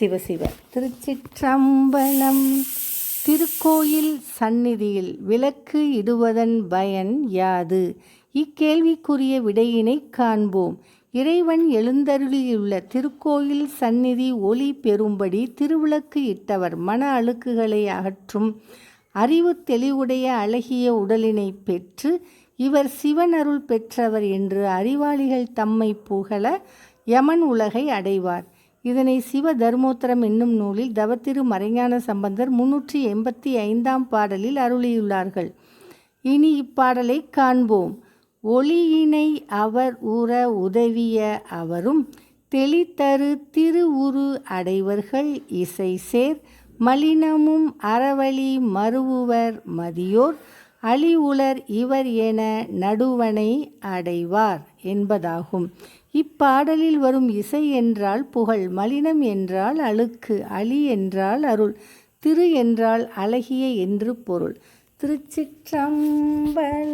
சிவசிவ. திருச்சிற்றம்பலம். திருக்கோயில் சந்நிதியில் விளக்கு இடுவதன் பயன் யாது? இக்கேள்விக்குரிய விடையினை காண்போம். இறைவன் எழுந்தருளியுள்ள திருக்கோயில் சந்நிதி ஒளி பெறும்படி திருவிளக்கு இட்டவர் மன அழுக்குகளை அகற்றும் அறிவு தெளிவுடைய அழகிய உடலினை பெற்று இவர் சிவன் அருள் பெற்றவர் என்று அறிவாளிகள் தம்மை புகழ யமன் உலகை அடைவார். இதனை சிவ தர்மோத்தரம் என்னும் நூலில் தவத்திரு மறைஞான சம்பந்தர் 385 பாடலில் அருளியுள்ளார்கள். இனி இப்பாடலை காண்போம். ஒளியினை அவர் உற உதவிய அவரும் தெளித்தரு திருவுரு அடைவர்கள் இசை சேர் மலினமும் அறவழி மருவுவர் மதியோர் அழி உலர் இவர் என நடுவனை அடைவார் என்பதாகும். இப்பாடலில் வரும் இசை என்றால் புகழ், மலினம் என்றால் அழுக்கு, அழி என்றால் அருள், திரு என்றால் அழகிய என்று பொருள். திருச்சிற்றம்பலம்.